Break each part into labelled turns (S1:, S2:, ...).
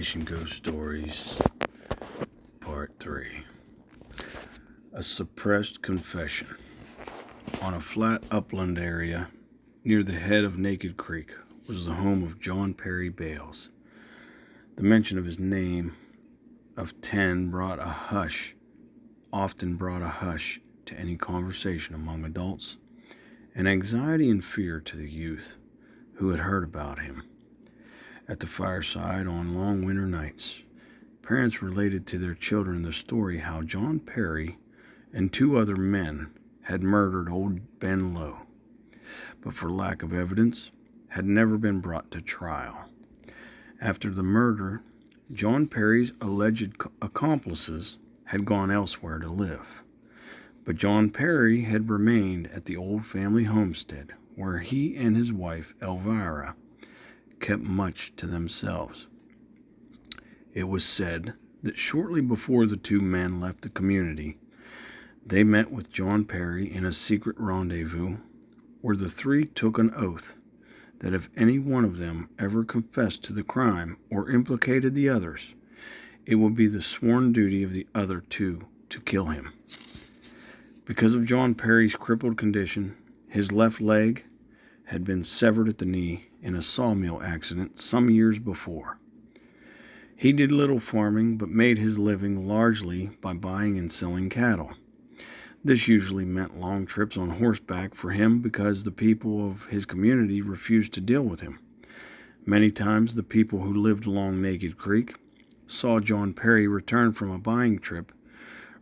S1: Appalachian Ghost Stories, Part 3. A suppressed confession. On a flat upland area near the head of Naked Creek was the home of John Perry Bales. The mention of his name of 10 often brought a hush to any conversation among adults, and anxiety and fear to the youth who had heard about him. At the fireside on long winter nights, parents related to their children the story how John Perry and 2 other men had murdered old Ben Lowe, but for lack of evidence had never been brought to trial. After the murder, John Perry's alleged accomplices had gone elsewhere to live, but John Perry had remained at the old family homestead where he and his wife, Elvira, kept much to themselves. It was said that shortly before the 2 men left the community, they met with John Perry in a secret rendezvous where the 3 took an oath that if any one of them ever confessed to the crime or implicated the others, it would be the sworn duty of the other 2 to kill him. Because of John Perry's crippled condition, his left leg had been severed at the knee in a sawmill accident some years before. He did little farming, but made his living largely by buying and selling cattle. This usually meant long trips on horseback for him because the people of his community refused to deal with him. Many times the people who lived along Naked Creek saw John Perry return from a buying trip,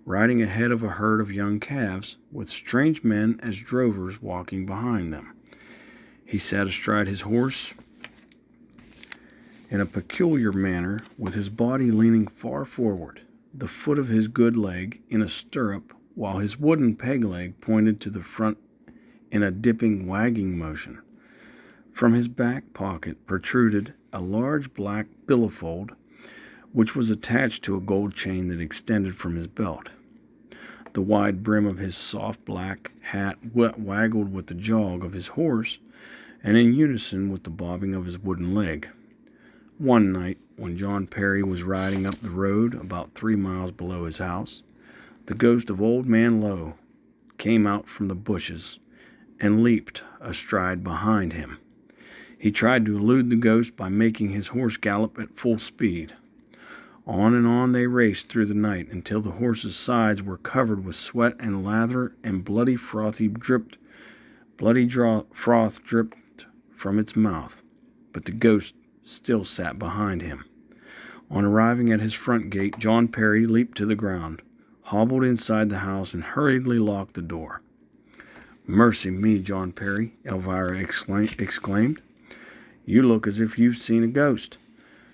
S1: riding ahead of a herd of young calves with strange men as drovers walking behind them. He sat astride his horse in a peculiar manner, with his body leaning far forward, the foot of his good leg in a stirrup, while his wooden peg leg pointed to the front in a dipping, wagging motion. From his back pocket protruded a large black billfold, which was attached to a gold chain that extended from his belt. The wide brim of his soft black hat waggled with the jog of his horse, and in unison with the bobbing of his wooden leg. One night, when John Perry was riding up the road about 3 miles below his house, the ghost of Old Man Lowe came out from the bushes and leaped astride behind him. He tried to elude the ghost by making his horse gallop at full speed. On and on they raced through the night until the horse's sides were covered with sweat and lather, and bloody froth dripped from its mouth, but the ghost still sat behind him. On arriving at his front gate, John Perry leaped to the ground, hobbled inside the house, and hurriedly locked the door. "Mercy me, John Perry," Elvira exclaimed. "You look as if you've seen a ghost."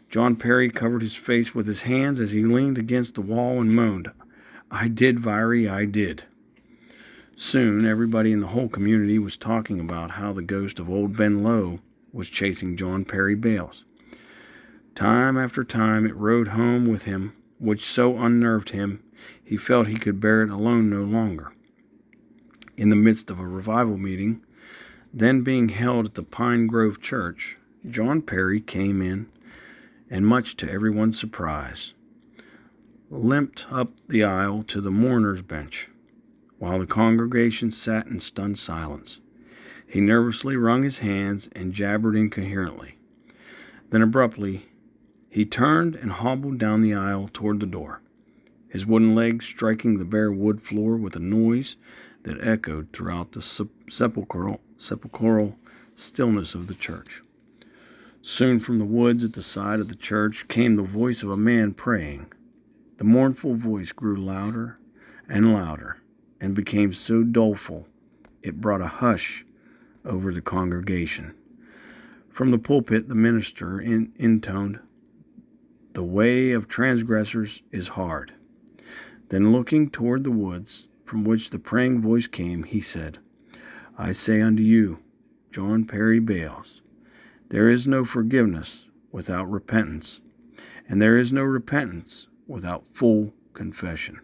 S1: John Perry covered his face with his hands as he leaned against the wall and moaned, "I did, Viry, I did." Soon everybody in the whole community was talking about how the ghost of old Ben Lowe was chasing John Perry Bales. Time after time it rode home with him, which so unnerved him he felt he could bear it alone no longer. In the midst of a revival meeting, then being held at the Pine Grove Church, John Perry came in, and much to everyone's surprise, limped up the aisle to the mourner's bench, while the congregation sat in stunned silence. He nervously wrung his hands and jabbered incoherently. Then abruptly, he turned and hobbled down the aisle toward the door, his wooden leg striking the bare wood floor with a noise that echoed throughout the sepulchral stillness of the church. Soon from the woods at the side of the church came the voice of a man praying. The mournful voice grew louder and louder, and became so doleful it brought a hush over the congregation. From the pulpit the minister intoned, "The way of transgressors is hard." Then looking toward the woods from which the praying voice came, he said, "I say unto you, John Perry Bales, there is no forgiveness without repentance, and there is no repentance without full confession."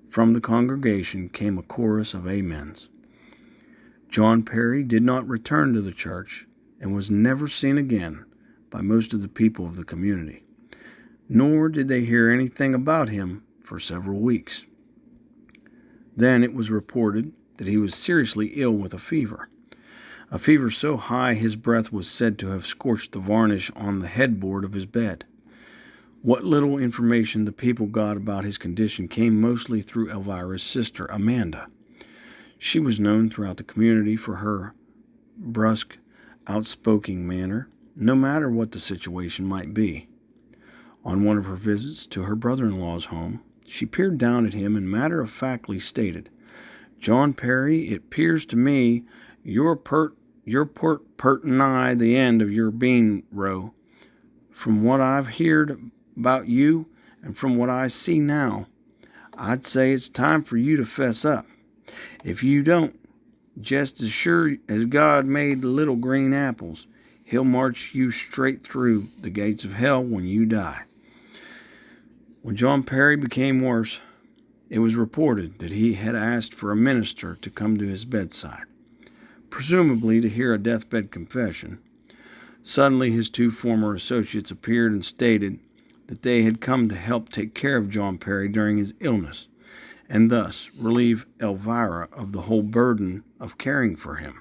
S1: From the congregation came a chorus of amens. John Perry did not return to the church and was never seen again by most of the people of the community. nor did they hear anything about him for several weeks. Then it was reported that he was seriously ill with a fever so high his breath was said to have scorched the varnish on the headboard of his bed. What little information the people got about his condition came mostly through Elvira's sister, Amanda. She was known throughout the community for her brusque, outspoken manner, no matter what the situation might be. On one of her visits to her brother-in-law's home, she peered down at him and matter-of-factly stated, "John Perry, it 'pears to me you're pert nigh the end of your bean row. From what I've heard about you, and from what I see now, I'd say it's time for you to fess up. If you don't, just as sure as God made the little green apples, He'll march you straight through the gates of hell when you die." When John Perry became worse, it was reported that he had asked for a minister to come to his bedside, presumably to hear a deathbed confession. Suddenly, his two former associates appeared and stated that they had come to help take care of John Perry during his illness, and thus relieve Elvira of the whole burden of caring for him.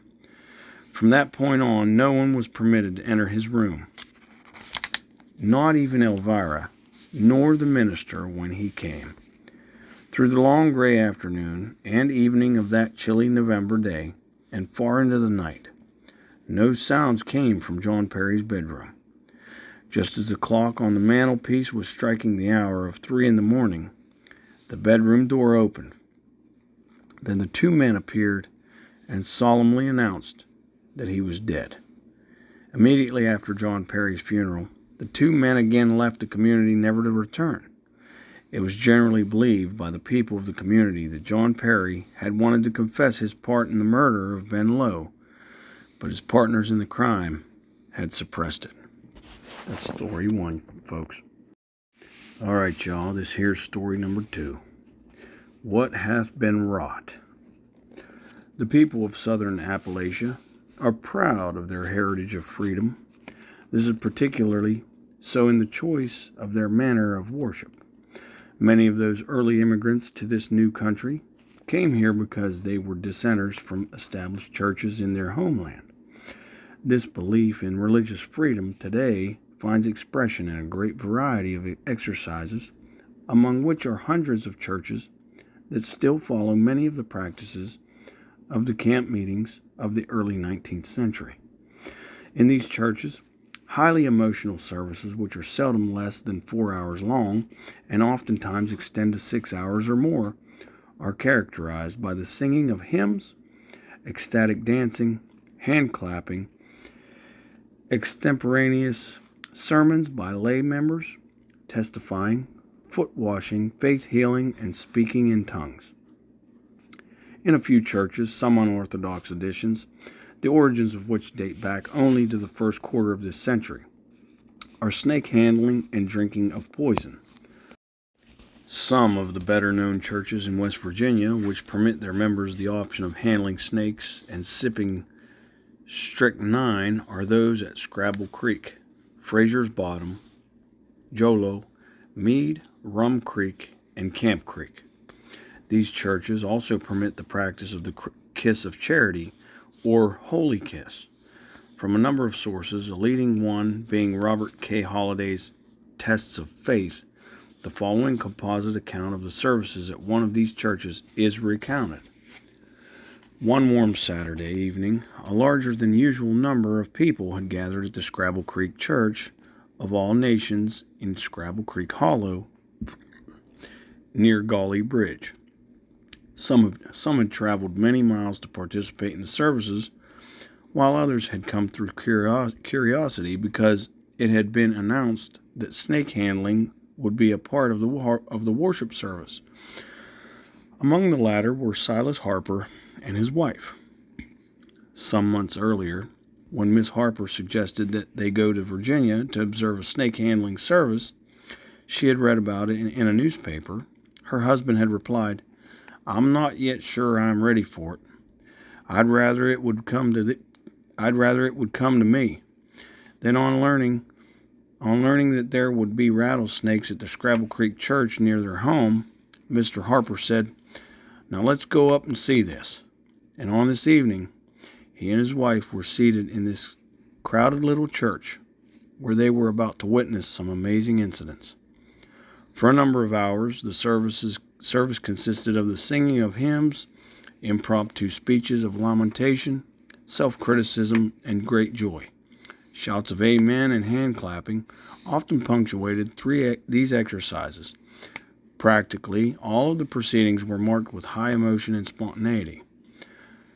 S1: From that point on, no one was permitted to enter his room, not even Elvira, nor the minister when he came. Through the long gray afternoon and evening of that chilly November day, and far into the night, no sounds came from John Perry's bedroom. Just as the clock on the mantelpiece was striking the hour of 3 a.m, the bedroom door opened. Then the two men appeared and solemnly announced that he was dead. Immediately after John Perry's funeral, the two men again left the community, never to return. It was generally believed by the people of the community that John Perry had wanted to confess his part in the murder of Ben Lowe, but his partners in the crime had suppressed it. That's story 1, folks. All right, y'all, this here's story number 2. What hath been wrought? The people of southern Appalachia are proud of their heritage of freedom. This is particularly so in the choice of their manner of worship. Many of those early immigrants to this new country came here because they were dissenters from established churches in their homeland. This belief in religious freedom today finds expression in a great variety of exercises, among which are hundreds of churches that still follow many of the practices of the camp meetings of the early 19th century. In these churches, highly emotional services, which are seldom less than 4 hours long and oftentimes extend to 6 hours or more, are characterized by the singing of hymns, ecstatic dancing, hand clapping, extemporaneous sermons by lay members, testifying, foot washing, faith healing, and speaking in tongues. In a few churches, some unorthodox additions, the origins of which date back only to the first quarter of this century, are snake handling and drinking of poison. Some of the better-known churches in West Virginia, which permit their members the option of handling snakes and sipping strychnine, are those at Scrabble Creek, Fraser's Bottom, Jolo, Mead, Rum Creek, and Camp Creek. These churches also permit the practice of the kiss of charity, or holy kiss, from a number of sources, a leading one being Robert K. Holliday's Tests of Faith. The following composite account of the services at one of these churches is recounted. One warm Saturday evening, a larger than usual number of people had gathered at the Scrabble Creek Church of All Nations in Scrabble Creek Hollow, near Gauley Bridge. Some had traveled many miles to participate in the services, while others had come through curiosity because it had been announced that snake handling would be a part of the worship service. Among the latter were Silas Harper and his wife. Some months earlier, when Miss Harper suggested that they go to Virginia to observe a snake handling service, she had read about it in a newspaper. Her husband had replied, "I'm not yet sure I'm ready for it. I'd rather it would come to me." Then on learning On learning that there would be rattlesnakes at the Scrabble Creek Church near their home, Mr. Harper said, "Now let's go up and see this." And on this evening, he and his wife were seated in this crowded little church where they were about to witness some amazing incidents. For a number of hours, the service consisted of the singing of hymns, impromptu speeches of lamentation, self-criticism, and great joy. Shouts of amen and hand clapping often punctuated these exercises. Practically all of the proceedings were marked with high emotion and spontaneity.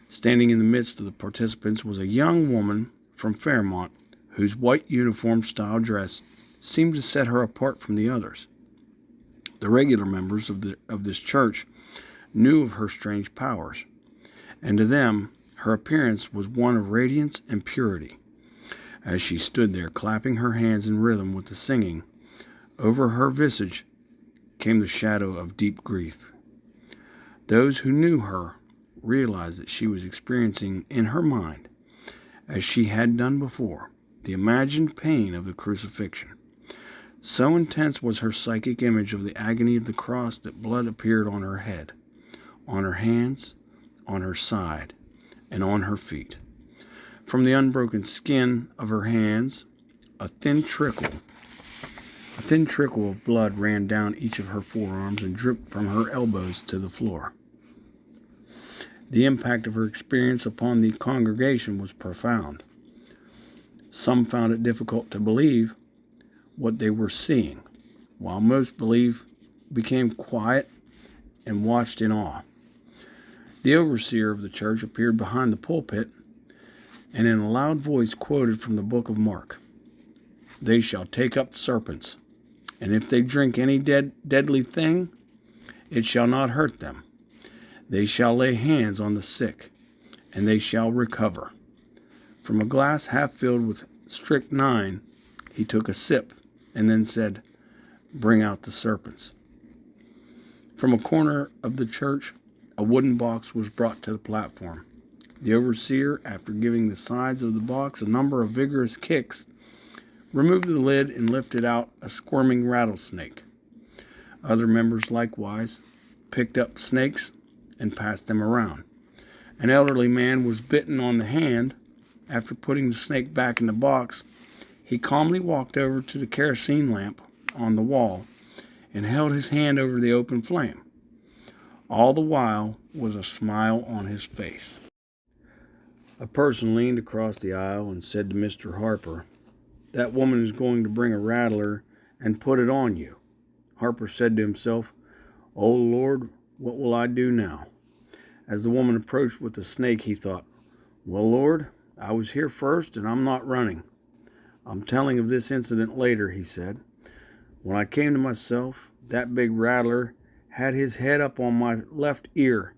S1: Standing in the midst of the participants was a young woman from Fairmont whose white uniform-style dress seemed to set her apart from the others. The regular members of this church knew of her strange powers, and to them her appearance was one of radiance and purity. As she stood there clapping her hands in rhythm with the singing, over her visage came the shadow of deep grief. Those who knew her realized that she was experiencing in her mind, as she had done before, the imagined pain of the crucifixion. So intense was her psychic image of the agony of the cross that blood appeared on her head, on her hands, on her side, and on her feet. From the unbroken skin of her hands, a thin trickle of blood ran down each of her forearms and dripped from her elbows to the floor. The impact of her experience upon the congregation was profound. Some found it difficult to believe what they were seeing, while most became quiet and watched in awe. The overseer of the church appeared behind the pulpit and in a loud voice quoted from the book of Mark, "They shall take up serpents, and if they drink any deadly thing, it shall not hurt them. They shall lay hands on the sick, and they shall recover." From a glass half filled with strychnine, he took a sip and then said, "Bring out the serpents." From a corner of the church, a wooden box was brought to the platform. The overseer, after giving the sides of the box a number of vigorous kicks, removed the lid and lifted out a squirming rattlesnake. Other members likewise picked up snakes and passed them around. An elderly man was bitten on the hand. After putting the snake back in the box, he calmly walked over to the kerosene lamp on the wall and held his hand over the open flame. All the while was a smile on his face. A person leaned across the aisle and said to Mr. Harper, "That woman is going to bring a rattler and put it on you." Harper said to himself, "Oh Lord, what will I do now?" As the woman approached with the snake, he thought, "Well, Lord, I was here first and I'm not running. I'm telling of this incident later," he said. "When I came to myself, that big rattler had his head up on my left ear,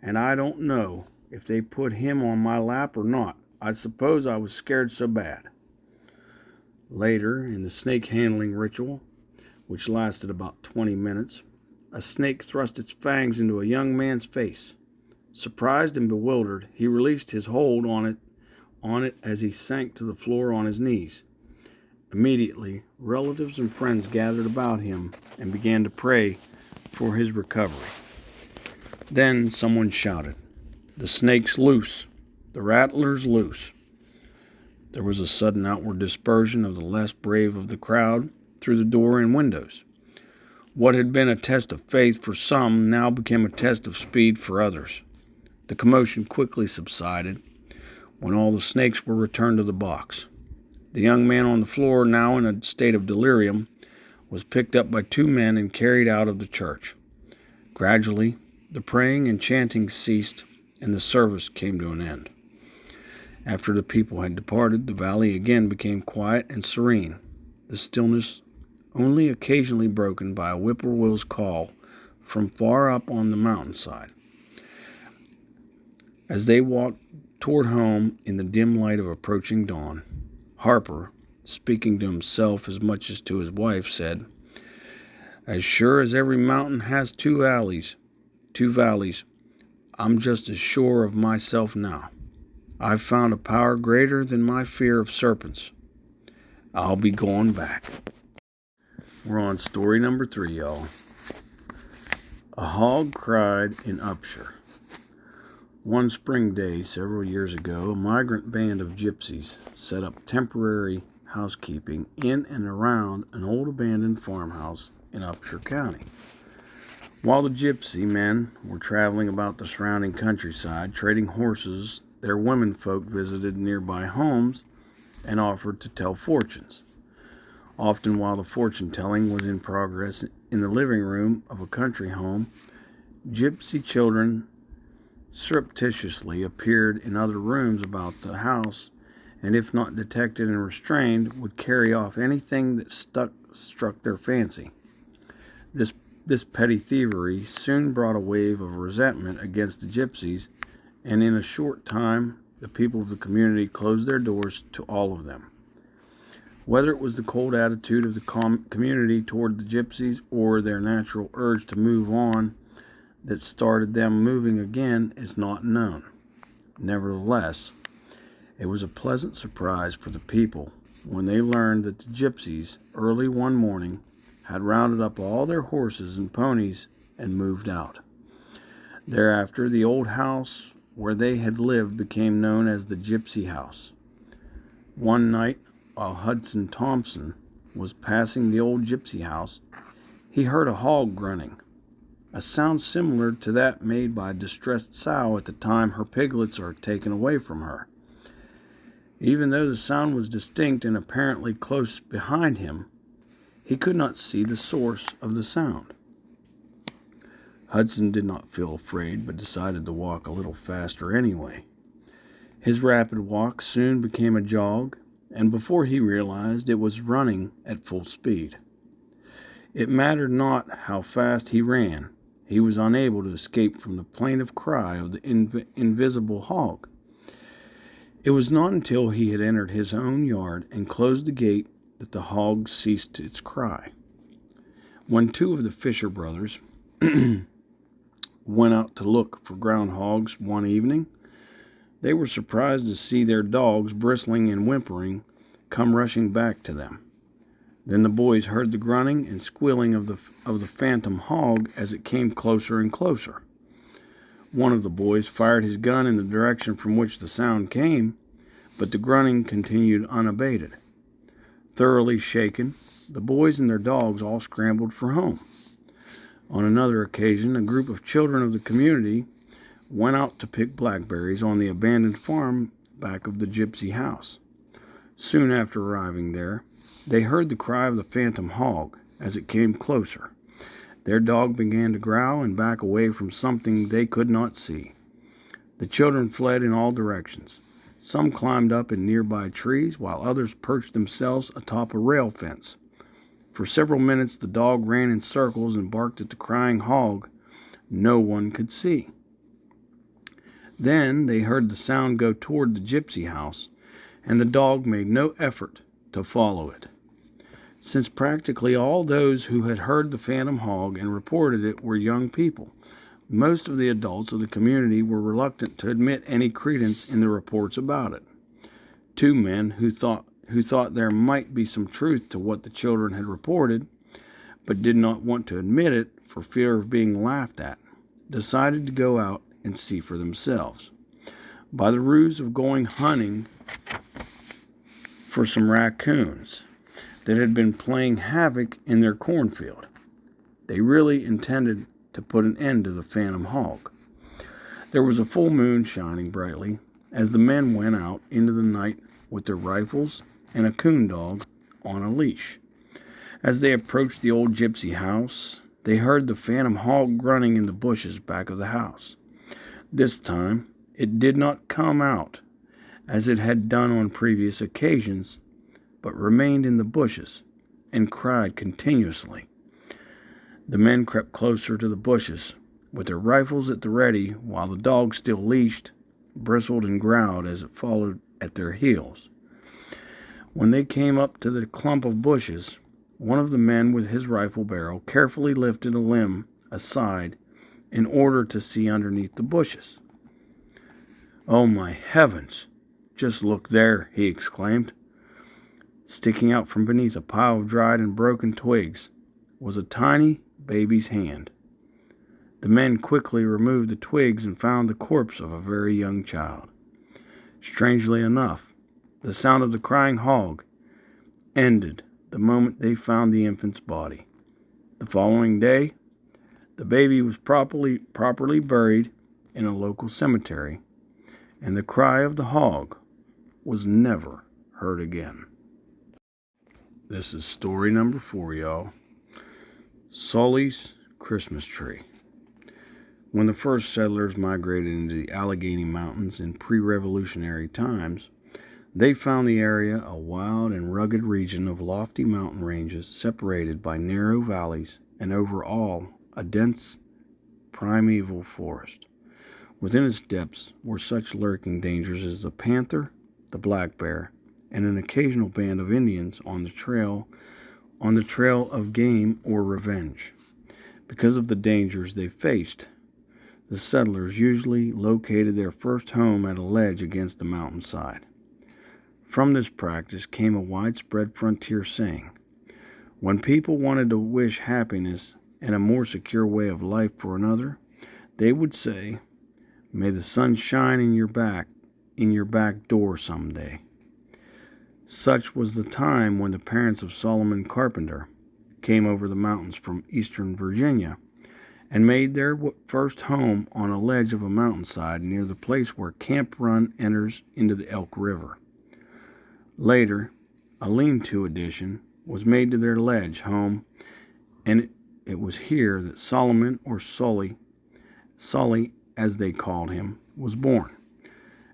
S1: and I don't know if they put him on my lap or not. I suppose I was scared so bad." Later, in the snake handling ritual, which lasted about 20 minutes, a snake thrust its fangs into a young man's face. Surprised and bewildered, he released his hold on it as he sank to the floor on his knees. Immediately, relatives and friends gathered about him and began to pray for his recovery. Then someone shouted, "The snake's loose! The rattler's loose!" There was a sudden outward dispersion of the less brave of the crowd through the door and windows. What had been a test of faith for some now became a test of speed for others. The commotion quickly subsided when all the snakes were returned to the box. The young man on the floor, now in a state of delirium, was picked up by two men and carried out of the church. Gradually, the praying and chanting ceased, and the service came to an end. After the people had departed, the valley again became quiet and serene, the stillness only occasionally broken by a whippoorwill's call from far up on the mountainside. As they walked toward home in the dim light of approaching dawn, Harper, speaking to himself as much as to his wife, said, "As sure as every mountain has two valleys, I'm just as sure of myself now. I've found a power greater than my fear of serpents. I'll be going back. We're on story number 3, y'all. A hog cried in Upshur. One spring day several years ago, a migrant band of gypsies set up temporary housekeeping in and around an old abandoned farmhouse in Upshur County. While the gypsy men were traveling about the surrounding countryside, trading horses, their womenfolk visited nearby homes and offered to tell fortunes. Often while the fortune-telling was in progress in the living room of a country home, gypsy children surreptitiously appeared in other rooms about the house, and if not detected and restrained, would carry off anything that struck their fancy. This petty thievery soon brought a wave of resentment against the gypsies, and in a short time, the people of the community closed their doors to all of them. Whether it was the cold attitude of the community toward the gypsies or their natural urge to move on that started them moving again is not known. Nevertheless, it was a pleasant surprise for the people when they learned that the gypsies, early one morning, had rounded up all their horses and ponies and moved out. Thereafter, the old house where they had lived became known as the Gypsy House. One night, while Hudson Thompson was passing the old gypsy house, he heard a hog grunting, a sound similar to that made by a distressed sow at the time her piglets are taken away from her. Even though the sound was distinct and apparently close behind him, he could not see the source of the sound. Hudson did not feel afraid, but decided to walk a little faster anyway. His rapid walk soon became a jog, and before he realized it was running at full speed. It mattered not how fast he ran, he was unable to escape from the plaintive cry of the invisible hog. It was not until he had entered his own yard and closed the gate that the hog ceased its cry. When two of the Fisher brothers went out to look for groundhogs one evening, they were surprised to see their dogs, bristling and whimpering, come rushing back to them. Then the boys heard the grunting and squealing of the phantom hog as it came closer and closer. One of the boys fired his gun in the direction from which the sound came, but the grunting continued unabated. Thoroughly shaken, the boys and their dogs all scrambled for home. On another occasion, a group of children of the community went out to pick blackberries on the abandoned farm back of the gypsy house. Soon after arriving there, they heard the cry of the phantom hog as it came closer. Their dog began to growl and back away from something they could not see. The children fled in all directions. Some climbed up in nearby trees, while others perched themselves atop a rail fence. For several minutes the dog ran in circles and barked at the crying hog no one could see. Then they heard the sound go toward the gypsy house, and the dog made no effort to follow it. Since practically all those who had heard the phantom hog and reported it were young people, most of the adults of the community were reluctant to admit any credence in the reports about it. Two men who thought there might be some truth to what the children had reported, but did not want to admit it for fear of being laughed at, decided to go out and see for themselves. By the ruse of going hunting for some raccoons that had been playing havoc in their cornfield, they really intended to put an end to the phantom hog. There was a full moon shining brightly as the men went out into the night with their rifles and a coon dog on a leash. As they approached the old gypsy house, they heard the phantom hog grunting in the bushes back of the house. This time, it did not come out as it had done on previous occasions, but remained in the bushes and cried continuously. The men crept closer to the bushes, with their rifles at the ready, while the dog, still leashed, bristled and growled as it followed at their heels. When they came up to the clump of bushes, one of the men with his rifle barrel carefully lifted a limb aside in order to see underneath the bushes. "Oh, my heavens! Just look there," he exclaimed. Sticking out from beneath a pile of dried and broken twigs was a tiny baby's hand. The men quickly removed the twigs and found the corpse of a very young child. Strangely enough, the sound of the crying hog ended the moment they found the infant's body. The following day, the baby was properly buried in a local cemetery, and the cry of the hog was never heard again. This is story number 4, y'all. Sully's Christmas Tree. When the first settlers migrated into the Allegheny Mountains in pre-revolutionary times, they found the area a wild and rugged region of lofty mountain ranges separated by narrow valleys and over all a dense primeval forest. Within its depths were such lurking dangers as the panther, the black bear, and an occasional band of Indians on the trail of game or revenge. Because of the dangers they faced, the settlers usually located their first home at a ledge against the mountainside. From this practice came a widespread frontier saying: when people wanted to wish happiness and a more secure way of life for another, they would say, "May the sun shine in your back door someday." Such was the time when the parents of Solomon Carpenter came over the mountains from eastern Virginia and made their first home on a ledge of a mountainside near the place where Camp Run enters into the Elk River. Later, a lean-to addition was made to their ledge home, and it was here that Solomon, or Sully as they called him, was born.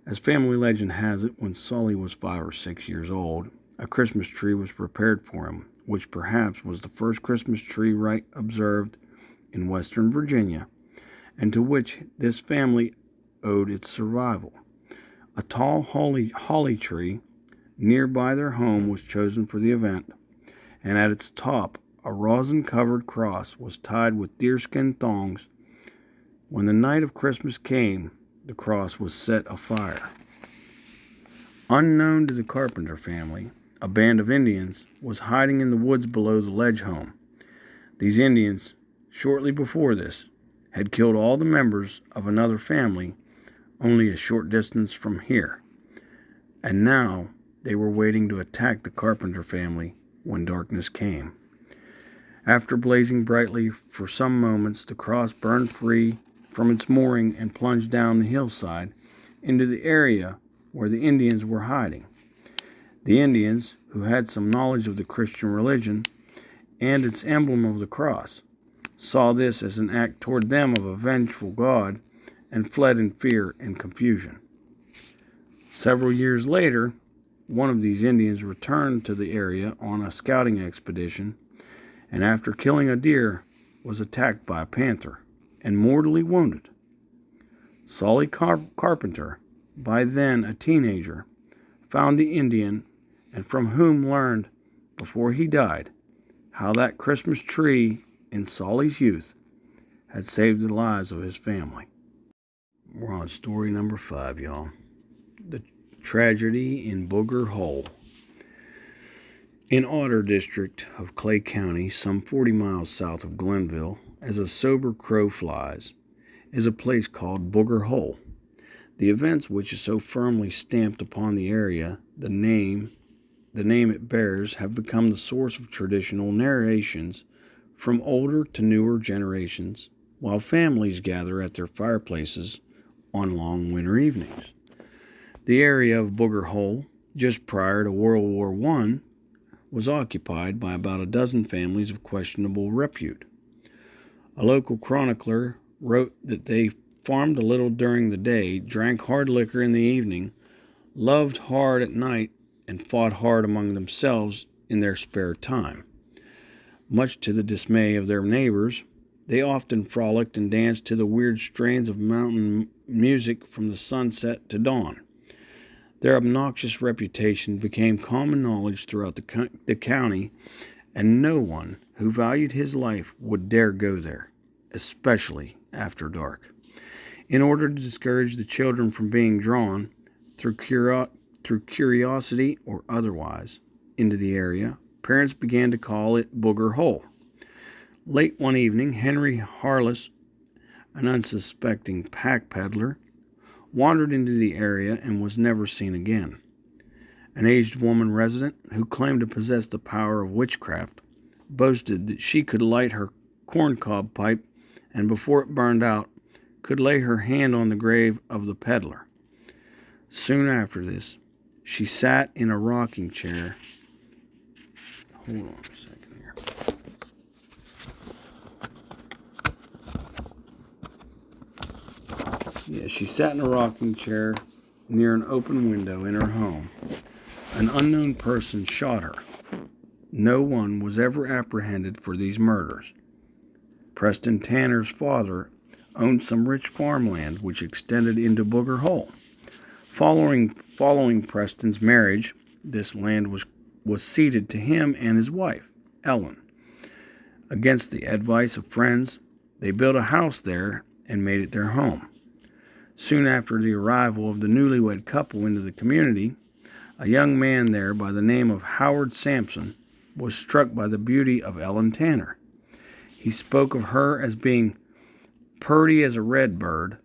S1: As family legend has it, when Sully was 5 or 6 years old, a Christmas tree was prepared for him, which perhaps was the first Christmas tree rite observed in Western Virginia, and to which this family owed its survival. A tall holly tree nearby their home was chosen for the event, and at its top a rosin-covered cross was tied with deerskin thongs. When the night of Christmas came, the cross was set afire. Unknown to the Carpenter family, a band of Indians was hiding in the woods below the ledge home. These Indians, shortly before this, had killed all the members of another family only a short distance from here, and now they were waiting to attack the Carpenter family when darkness came. After blazing brightly for some moments, the cross burned free from its mooring and plunged down the hillside into the area where the Indians were hiding. The Indians, who had some knowledge of the Christian religion and its emblem of the cross, saw this as an act toward them of a vengeful God and fled in fear and confusion. Several years later, one of these Indians returned to the area on a scouting expedition, and after killing a deer, was attacked by a panther and mortally wounded. Sully Carpenter, by then a teenager, found the Indian, and from whom learned, before he died, how that Christmas tree in Sully's youth had saved the lives of his family. We're on story number 5, y'all. The tragedy in Booger Hole. In Otter District of Clay County, some 40 miles south of Glenville, as a sober crow flies, is a place called Booger Hole. The events which is so firmly stamped upon the area, the name it bears, have become the source of traditional narrations from older to newer generations, while families gather at their fireplaces on long winter evenings. The area of Booger Hole, just prior to World War I, was occupied by about a dozen families of questionable repute. A local chronicler wrote that they farmed a little during the day, drank hard liquor in the evening, loved hard at night, and fought hard among themselves in their spare time. Much to the dismay of their neighbors, they often frolicked and danced to the weird strains of mountain music from the sunset to dawn. Their obnoxious reputation became common knowledge throughout the county, and no one who valued his life would dare go there, especially after dark. In order to discourage the children from being drawn, through curiosity or otherwise, into the area, parents began to call it Booger Hole. Late one evening, Henry Harless, an unsuspecting pack peddler, wandered into the area and was never seen again. An aged woman resident who claimed to possess the power of witchcraft boasted that she could light her corncob pipe and before it burned out could lay her hand on the grave of the peddler. Soon after this, she sat in a rocking chair. Hold on a second here. Yeah, she sat in a rocking chair near an open window in her home. An unknown person shot her. No one was ever apprehended for these murders. Preston Tanner's father owned some rich farmland which extended into Booger Hole. Following Preston's marriage, this land was ceded to him and his wife, Ellen. Against the advice of friends, they built a house there and made it their home. Soon after the arrival of the newlywed couple into the community, a young man there by the name of Howard Sampson was struck by the beauty of Ellen Tanner. He spoke of her as being purty as a red bird,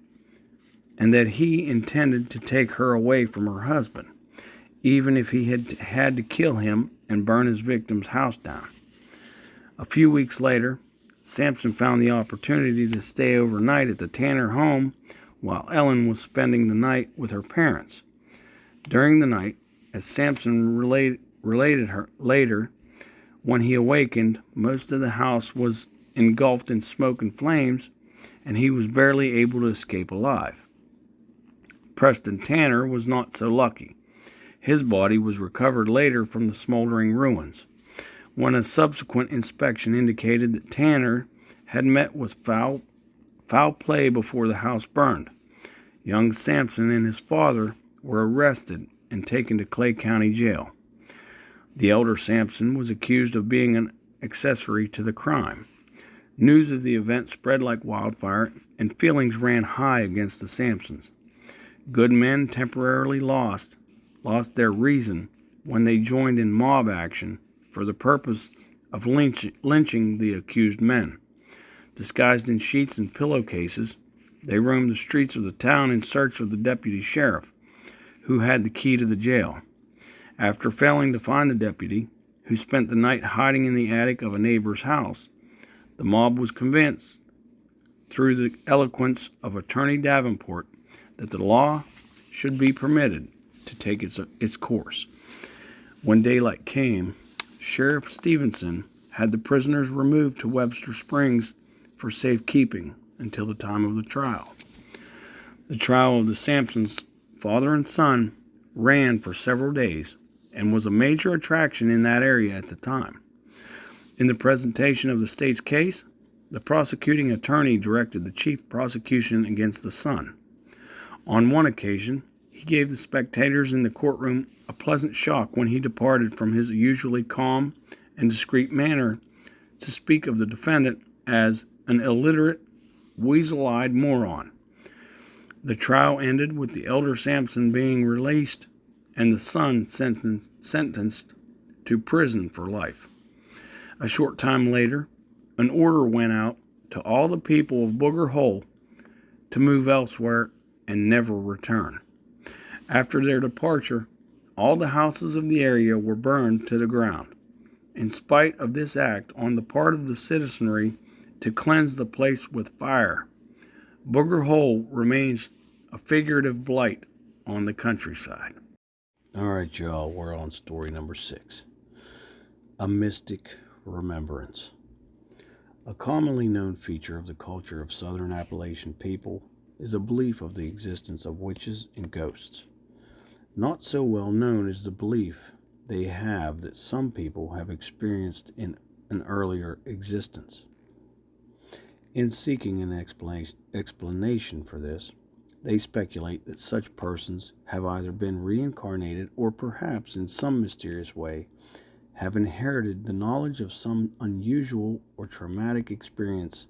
S1: and that he intended to take her away from her husband, even if he had to kill him and burn his victim's house down. A few weeks later, Sampson found the opportunity to stay overnight at the Tanner home while Ellen was spending the night with her parents. During the night, as Sampson related her later, when he awakened, most of the house was engulfed in smoke and flames, and he was barely able to escape alive. Preston Tanner was not so lucky. His body was recovered later from the smoldering ruins, when a subsequent inspection indicated that Tanner had met with foul play before the house burned. Young Sampson and his father were arrested and taken to Clay County Jail. The elder Sampson was accused of being an accessory to the crime. News of the event spread like wildfire, and feelings ran high against the Sampsons. Good men temporarily lost their reason when they joined in mob action for the purpose of lynching the accused men. Disguised in sheets and pillowcases, they roamed the streets of the town in search of the deputy sheriff, who had the key to the jail. After failing to find the deputy, who spent the night hiding in the attic of a neighbor's house, the mob was convinced, through the eloquence of Attorney Davenport, that the law should be permitted to take its course. When daylight came, Sheriff Stevenson had the prisoners removed to Webster Springs for safekeeping until the time of the trial. The trial of the Sampsons, father and son, ran for several days and was a major attraction in that area at the time. In the presentation of the state's case, the prosecuting attorney directed the chief prosecution against the son. On one occasion, he gave the spectators in the courtroom a pleasant shock when he departed from his usually calm and discreet manner to speak of the defendant as an illiterate, weasel-eyed moron. The trial ended with the elder Sampson being released and the son sentenced to prison for life. A short time later, an order went out to all the people of Booger Hole to move elsewhere and never return. After their departure, all the houses of the area were burned to the ground, in spite of this act on the part of the citizenry to cleanse the place with fire. Booger Hole remains a figurative blight on the countryside. All right, y'all, we're on story number 6. A mystic remembrance. A commonly known feature of the culture of southern Appalachian people is a belief of the existence of witches and ghosts. Not so well known is the belief they have that some people have experienced in an earlier existence. In seeking an explanation for this, they speculate that such persons have either been reincarnated or perhaps in some mysterious way have inherited the knowledge of some unusual or traumatic experience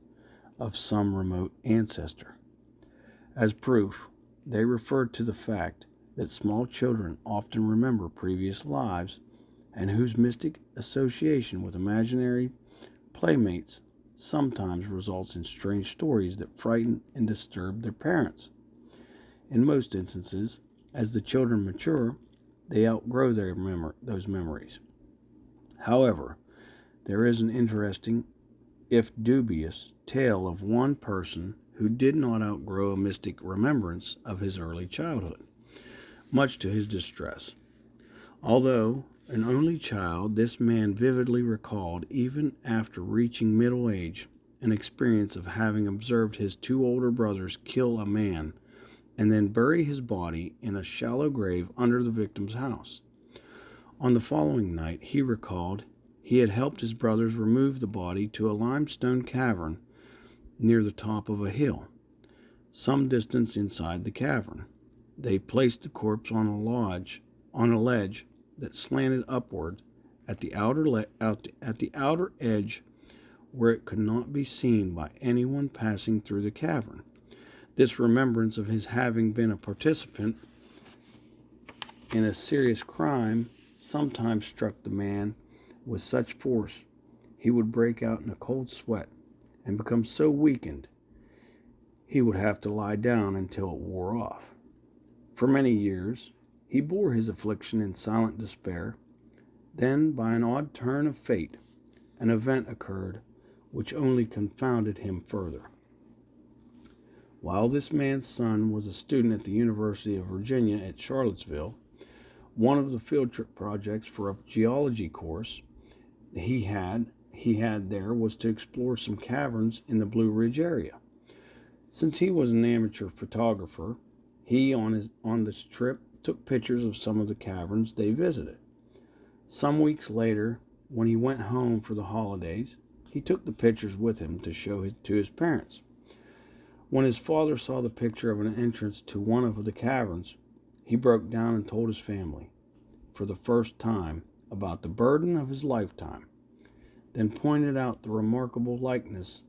S1: of some remote ancestor. As proof, they refer to the fact that small children often remember previous lives and whose mystic association with imaginary playmates sometimes results in strange stories that frighten and disturb their parents. In most instances, as the children mature, they outgrow those memories. However, there is an interesting, if dubious, tale of one person who did not outgrow a mystic remembrance of his early childhood, much to his distress. Although an only child, this man vividly recalled, even after reaching middle age, an experience of having observed his two older brothers kill a man and then bury his body in a shallow grave under the victim's house. On the following night, he recalled he had helped his brothers remove the body to a limestone cavern near the top of a hill, some distance inside the cavern. They placed the corpse on a ledge that slanted upward at the outer edge where it could not be seen by anyone passing through the cavern. This remembrance of his having been a participant in a serious crime sometimes struck the man with such force he would break out in a cold sweat and become so weakened he would have to lie down until it wore off. For many years he bore his affliction in silent despair. Then, by an odd turn of fate, an event occurred which only confounded him further. While this man's son was a student at the University of Virginia at Charlottesville, one of the field trip projects for a geology course he had there was to explore some caverns in the Blue Ridge area. Since he was an amateur photographer, he on this trip took pictures of some of the caverns they visited. Some weeks later, when he went home for the holidays, he took the pictures with him to show to his parents. When his father saw the picture of an entrance to one of the caverns, he broke down and told his family, for the first time, about the burden of his lifetime, then pointed out the remarkable likeness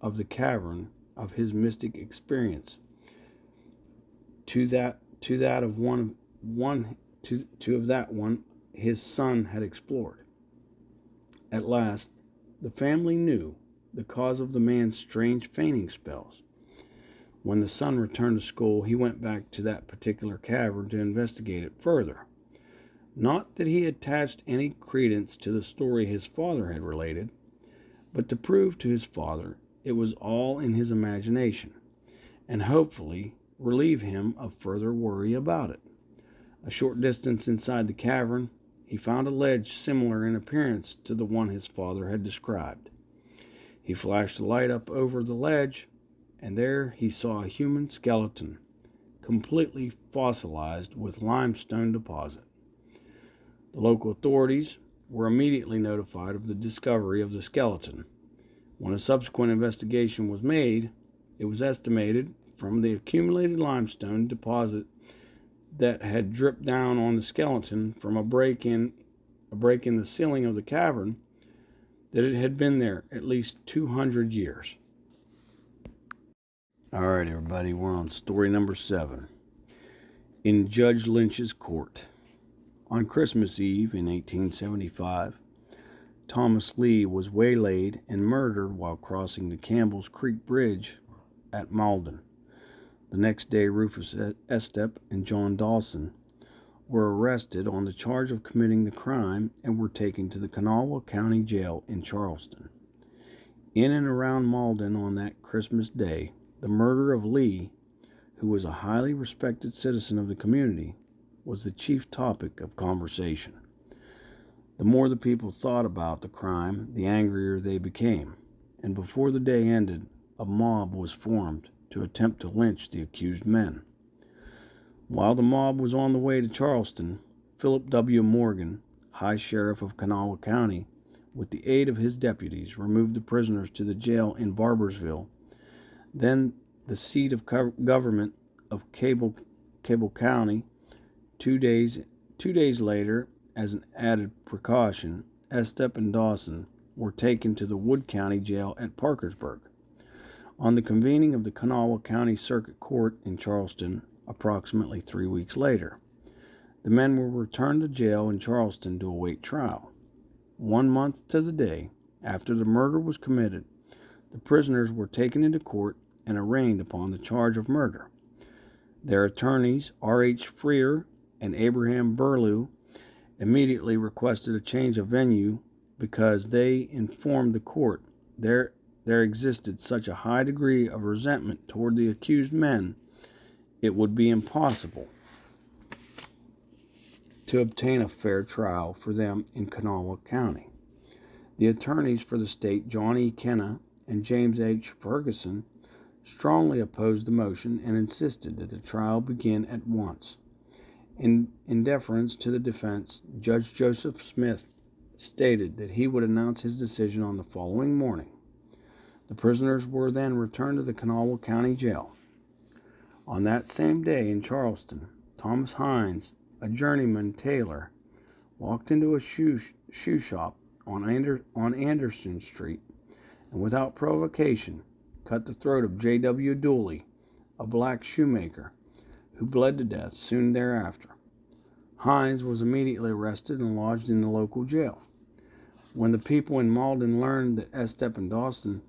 S1: of the cavern of his mystic experience to that of one his son had explored. At last, the family knew the cause of the man's strange fainting spells. When the son returned to school, he went back to that particular cavern to investigate it further. Not that he attached any credence to the story his father had related, but to prove to his father it was all in his imagination, and hopefully relieve him of further worry about it. A short distance inside the cavern, he found a ledge similar in appearance to the one his father had described. He flashed a light up over the ledge, and there he saw a human skeleton, completely fossilized with limestone deposit. The local authorities were immediately notified of the discovery of the skeleton. When a subsequent investigation was made, it was estimated from the accumulated limestone deposit that had dripped down on the skeleton from a break in the ceiling of the cavern that it had been there at least 200 years. All right, everybody, we're on story number 7. In Judge Lynch's court. On Christmas Eve in 1875, Thomas Lee was waylaid and murdered while crossing the Campbell's Creek Bridge at Malden. The next day, Rufus Estep and John Dawson were arrested on the charge of committing the crime and were taken to the Kanawha County Jail in Charleston. In and around Malden on that Christmas day, the murder of Lee, who was a highly respected citizen of the community, was the chief topic of conversation. The more the people thought about the crime, the angrier they became, and before the day ended, a mob was formed to attempt to lynch the accused men. While the mob was on the way to Charleston, Philip W. Morgan, High Sheriff of Kanawha County, with the aid of his deputies, removed the prisoners to the jail in Barbersville, then the seat of government of Cable County. 2 days later, as an added precaution, Estep and Dawson were taken to the Wood County Jail at Parkersburg. On the convening of the Kanawha County Circuit Court in Charleston, approximately 3 weeks later, The men were returned to jail in Charleston to await trial. 1 month to the day after the murder was committed, the prisoners were taken into court and arraigned upon the charge of murder. Their attorneys, R.H. Freer and Abraham Burlew, immediately requested a change of venue because they informed the court there existed such a high degree of resentment toward the accused men, it would be impossible to obtain a fair trial for them in Kanawha County. The attorneys for the state, John E. Kenna and James H. Ferguson, strongly opposed the motion and insisted that the trial begin at once. In deference to the defense, Judge Joseph Smith stated that he would announce his decision on the following morning. The prisoners were then returned to the Kanawha County Jail. On that same day in Charleston, Thomas Hines, a journeyman tailor, walked into a shoe shop on Anderson Street and without provocation cut the throat of J.W. Dooley, a black shoemaker, who bled to death soon thereafter. Hines was immediately arrested and lodged in the local jail. When the people in Malden learned that Estep and Dawson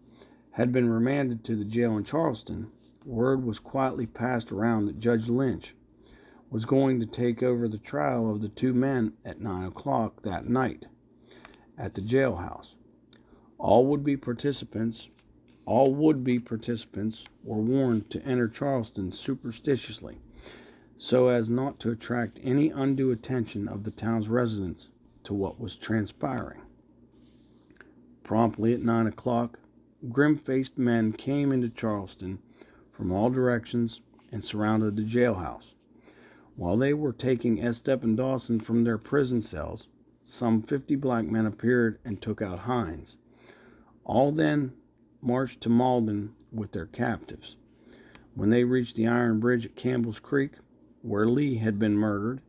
S1: had been remanded to the jail in Charleston, word was quietly passed around that Judge Lynch was going to take over the trial of the two men at 9 o'clock that night at the jailhouse. All would-be participants were warned to enter Charleston superstitiously, so as not to attract any undue attention of the town's residents to what was transpiring. Promptly at 9 o'clock, grim-faced men came into Charleston from all directions and surrounded the jailhouse. While they were taking Estep and Dawson from their prison cells, some 50 black men appeared and took out Hines. All then marched to Malden with their captives. When they reached the iron bridge at Campbell's Creek, where Lee had been murdered,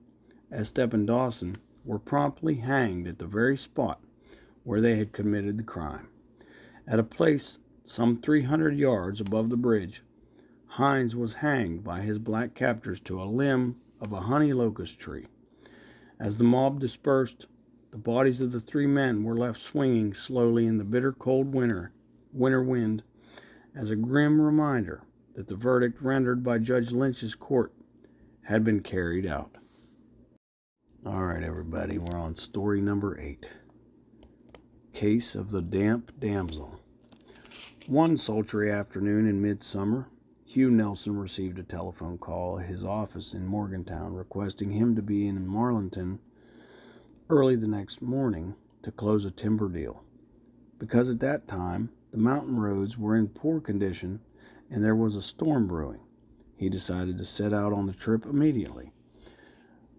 S1: Estep and Dawson were promptly hanged at the very spot where they had committed the crime. At a place some 300 yards above the bridge, Hines was hanged by his black captors to a limb of a honey locust tree. As the mob dispersed, the bodies of the three men were left swinging slowly in the bitter cold winter wind as a grim reminder that the verdict rendered by Judge Lynch's court had been carried out. All right, everybody, we're on story number 8. Case of the Damp Damsel. One sultry afternoon in midsummer, Hugh Nelson received a telephone call at his office in Morgantown requesting him to be in Marlinton early the next morning to close a timber deal. Because at that time, the mountain roads were in poor condition and there was a storm brewing, he decided to set out on the trip immediately.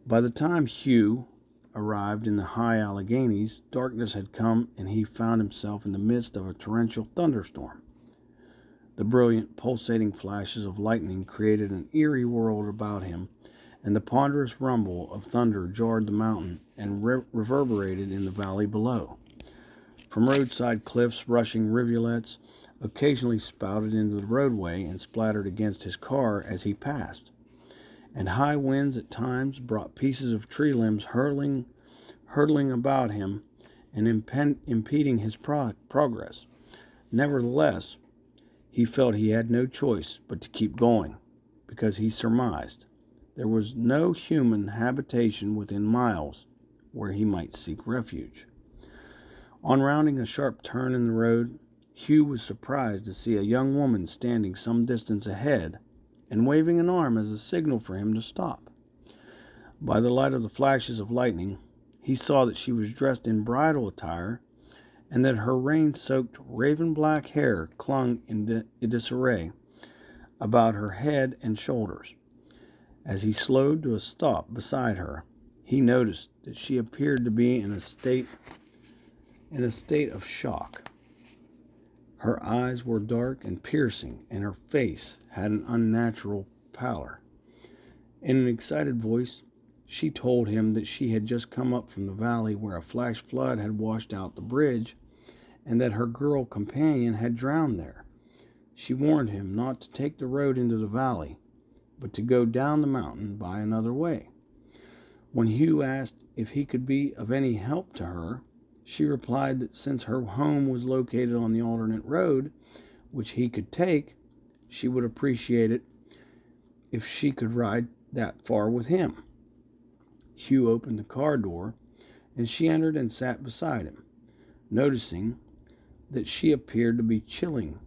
S1: By the time Hugh arrived in the high Alleghanies, darkness had come and he found himself in the midst of a torrential thunderstorm. The brilliant, pulsating flashes of lightning created an eerie world about him, and the ponderous rumble of thunder jarred the mountain and reverberated in the valley below. From roadside cliffs, rushing rivulets occasionally spouted into the roadway and splattered against his car as he passed, and high winds at times brought pieces of tree limbs hurtling about him and impeding his progress. Nevertheless, he felt he had no choice but to keep going, because he surmised there was no human habitation within miles where he might seek refuge. On rounding a sharp turn in the road, Hugh was surprised to see a young woman standing some distance ahead and waving an arm as a signal for him to stop. By the light of the flashes of lightning, he saw that she was dressed in bridal attire and that her rain-soaked raven-black hair clung in disarray about her head and shoulders. As he slowed to a stop beside her, he noticed that she appeared to be in a state of shock. Her eyes were dark and piercing, and her face had an unnatural pallor. In an excited voice, she told him that she had just come up from the valley where a flash flood had washed out the bridge, and that her girl companion had drowned there. She warned him not to take the road into the valley, but to go down the mountain by another way. When Hugh asked if he could be of any help to her, she replied that since her home was located on the alternate road, which he could take, she would appreciate it if she could ride that far with him. Hugh opened the car door, and she entered and sat beside him. Noticing that she appeared to be chilling,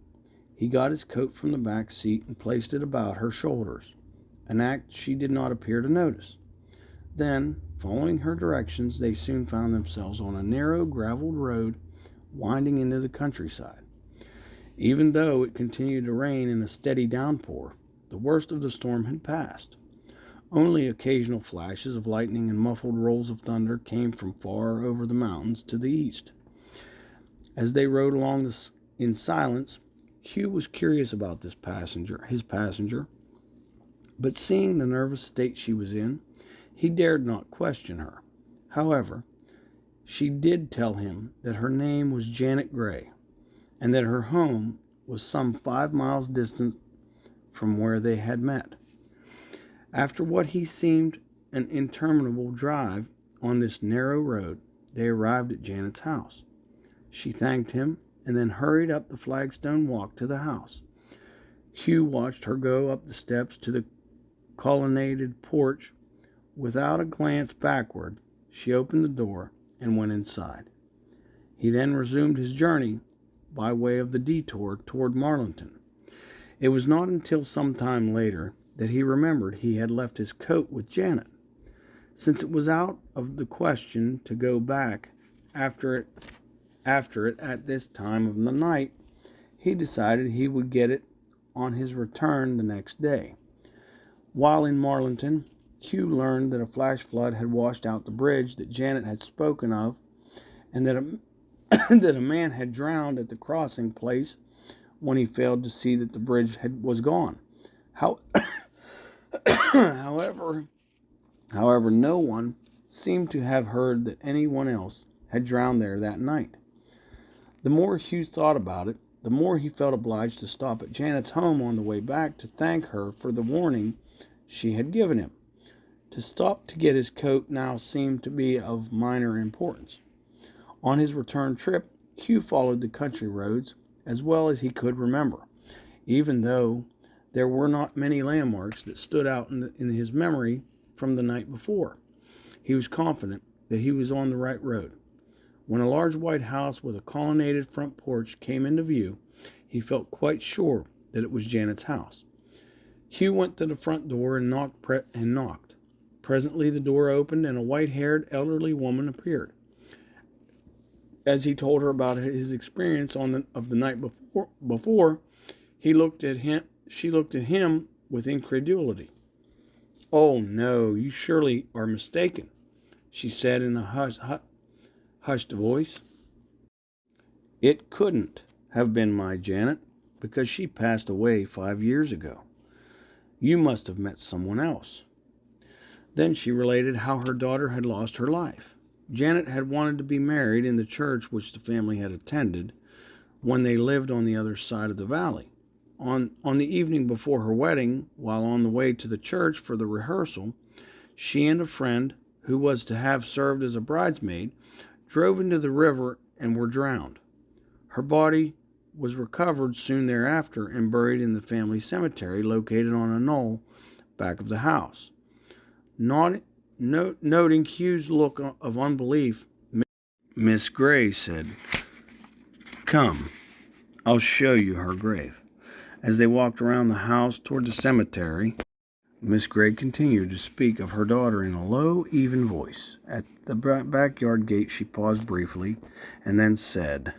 S1: he got his coat from the back seat and placed it about her shoulders, an act she did not appear to notice. Then, following her directions, they soon found themselves on a narrow graveled road winding into the countryside. Even though it continued to rain in a steady downpour, the worst of the storm had passed. Only occasional flashes of lightning and muffled rolls of thunder came from far over the mountains to the east. As they rode along in silence, Hugh was curious about his passenger, but seeing the nervous state she was in, he dared not question her. However, she did tell him that her name was Janet Gray, and that her home was some 5 miles distant from where they had met. After what he seemed an interminable drive on this narrow road, they arrived at Janet's house. She thanked him and then hurried up the flagstone walk to the house. Hugh watched her go up the steps to the colonnaded porch. Without a glance backward, she opened the door and went inside. He then resumed his journey by way of the detour toward Marlinton. It was not until some time later that he remembered he had left his coat with Janet. Since it was out of the question to go back after it at this time of the night, he decided he would get it on his return the next day. While in Marlinton, Hugh learned that a flash flood had washed out the bridge that Janet had spoken of, and that a man had drowned at the crossing place when he failed to see that the bridge was gone. However, no one seemed to have heard that anyone else had drowned there that night. The more Hugh thought about it, the more he felt obliged to stop at Janet's home on the way back to thank her for the warning she had given him. To stop to get his coat now seemed to be of minor importance. On his return trip, Hugh followed the country roads as well as he could remember, even though there were not many landmarks that stood out in his memory from the night before. He was confident that he was on the right road. When a large white house with a colonnaded front porch came into view, he felt quite sure that it was Janet's house. Hugh went to the front door and knocked. Presently the door opened and a white-haired elderly woman appeared. As he told her about his experience of the night before, she looked at him with incredulity. "Oh, no, you surely are mistaken," she said in a hushed voice. "It couldn't have been my Janet, because she passed away 5 years ago. You must have met someone else." Then she related how her daughter had lost her life. Janet had wanted to be married in the church which the family had attended when they lived on the other side of the valley. On the evening before her wedding, while on the way to the church for the rehearsal, she and a friend, who was to have served as a bridesmaid, drove into the river and were drowned. Her body was recovered soon thereafter and buried in the family cemetery located on a knoll back of the house. Noting Hugh's look of unbelief, Miss Gray said, "Come, I'll show you her grave." As they walked around the house toward the cemetery, Miss Gray continued to speak of her daughter in a low, even voice. At the backyard gate she paused briefly and then said,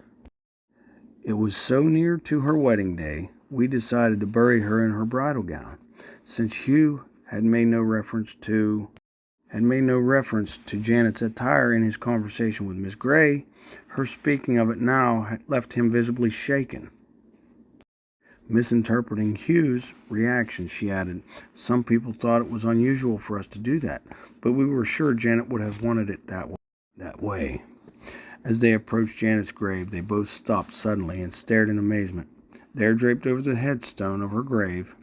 S1: "It was so near to her wedding day, we decided to bury her in her bridal gown. Since Hugh had made no reference to Janet's attire in his conversation with Miss Gray, her speaking of it now had left him visibly shaken. Misinterpreting Hugh's reaction, she added, "Some people thought it was unusual for us to do that, but we were sure Janet would have wanted it that way." As they approached Janet's grave, they both stopped suddenly and stared in amazement. There, draped over the headstone of her grave,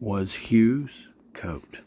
S1: was Hugh's coat.